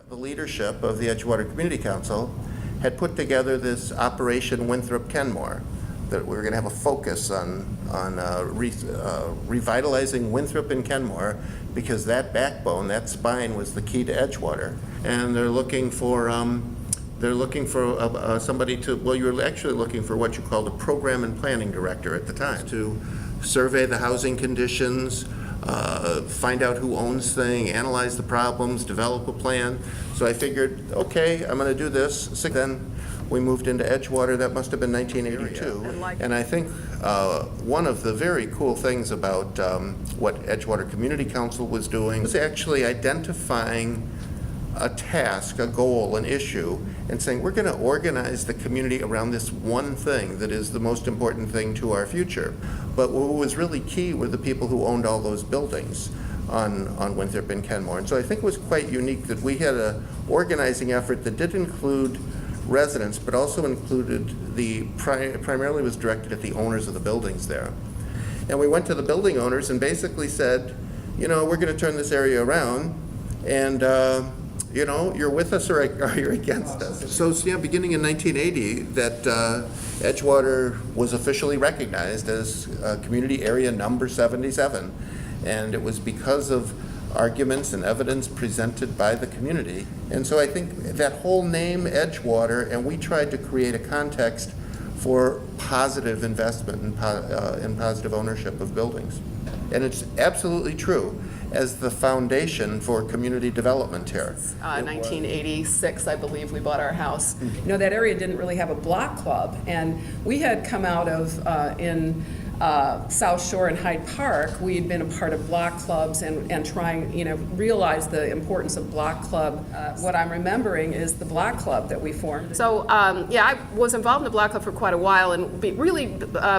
The leadership of the Edgewater Community Council had put together this Operation Winthrop Kenmore, that we were going to have a focus on revitalizing Winthrop and Kenmore, because that backbone, that spine, was the key to Edgewater. And they're looking for somebody to, well, you were actually looking for what you called a program and planning director at the time, to survey the housing conditions, find out who owns things, analyze the problems, develop a plan. So I figured, okay, I'm going to do this. So then we moved into Edgewater. That must have been 1982. And I think one of the very cool things about what Edgewater Community Council was doing was actually identifying a task, a goal, an issue, and saying we're going to organize the community around this one thing that is the most important thing to our future. But what was really key were the people who owned all those buildings on Winthrop and Kenmore. And so I think it was quite unique that we had an organizing effort that did include residents, but also included primarily was directed at the owners of the buildings there. And we went to the building owners and basically said, you know, we're going to turn this area around, and you know, you're with us or you're against us. So yeah, beginning in 1980, that Edgewater was officially recognized as community area number 77. And it was because of arguments and evidence presented by the community. And so I think that whole name, Edgewater, and we tried to create a context for positive investment and positive ownership of buildings. And it's absolutely true as the foundation for community development here. 1986, I believe, we bought our house. You know, that area didn't really have a block club, and we had come out of in South Shore and Hyde Park. We had been a part of block clubs and trying, you know, realize the importance of block club. What I'm remembering is the block club that we formed. So yeah, I was involved in the block club for quite a while, and really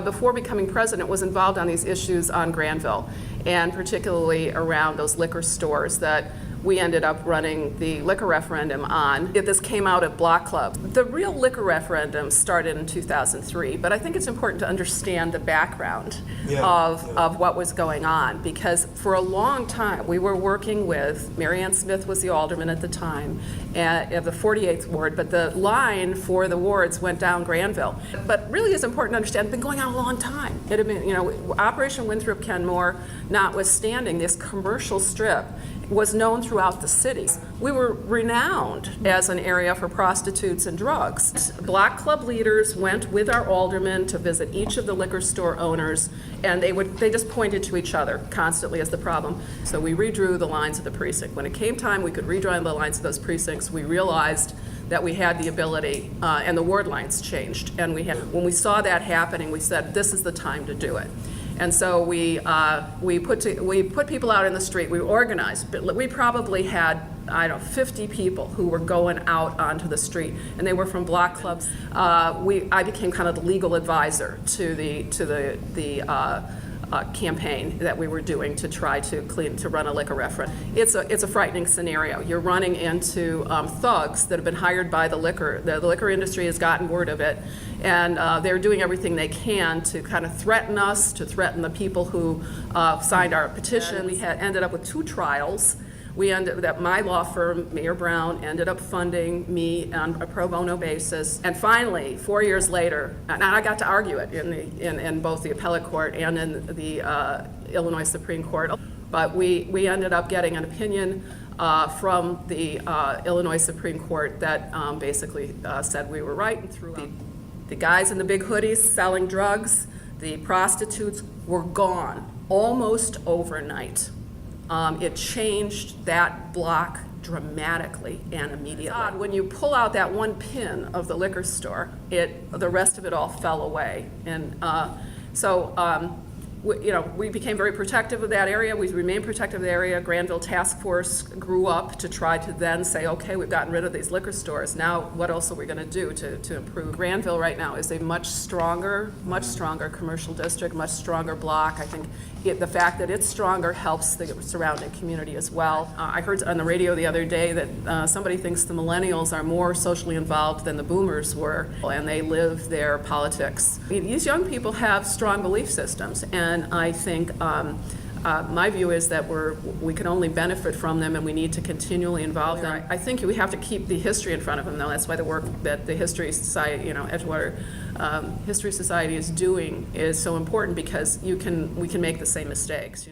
before becoming president was involved on these issues on Granville, and particularly around those liquor stores that we ended up running the liquor referendum on. This came out of block clubs. The real liquor referendum started in 2003, but I think it's important to understand the background of what was going on, because for a long time we were working with, Mary Ann Smith was the alderman at the time, of the 48th ward, but the line for the wards went down Granville. But really it's important to understand, it's been going on a long time. It had been, you know, Operation Winthrop Kenmore, notwithstanding, this commercial strip was known throughout the city. We were renowned as an area for prostitutes and drugs. Block club leaders went with our aldermen to visit each of the liquor store owners, and they just pointed to each other constantly as the problem. So we redrew the lines of the precinct. When it came time we could redraw the lines of those precincts, we realized that we had the ability, and the ward lines changed. And when we saw that happening, we said, this is the time to do it. And so we put people out in the street. We organized, but we probably had, I don't know, 50 people who were going out onto the street, and they were from block clubs. I became kind of the legal advisor to the campaign that we were doing to try to run a liquor referendum. It's a frightening scenario. You're running into thugs that have been hired by the liquor. The liquor industry has gotten word of it, and they're doing everything they can to kind of threaten us, to threaten the people who signed our petition. We had ended up with 2 trials. My law firm, Mayor Brown, ended up funding me on a pro bono basis. And finally, 4 years later, and I got to argue it in both the appellate court and in the Illinois Supreme Court. But we ended up getting an opinion from the Illinois Supreme Court that basically said we were right, and threw out the guys in the big hoodies selling drugs, the prostitutes were gone almost overnight. It changed that block dramatically and immediately. When you pull out that one pin of the liquor store, the rest of it all fell away. And we became very protective of that area. We remained protective of the area. Granville Task Force grew up to try to then say, okay, we've gotten rid of these liquor stores. Now, what else are we going to do to improve? Granville right now is a much stronger commercial district, much stronger block. I think the fact that it's stronger helps the surrounding community as well. I heard on the radio the other day that somebody thinks the millennials are more socially involved than the boomers were, and they live their politics. These young people have strong belief systems, and I think my view is that we can only benefit from them, and we need to continually involve them. I think we have to keep the history in front of them, though. That's why the work that the History Society, Edgewater History Society is doing is so important, because we can make the same mistakes,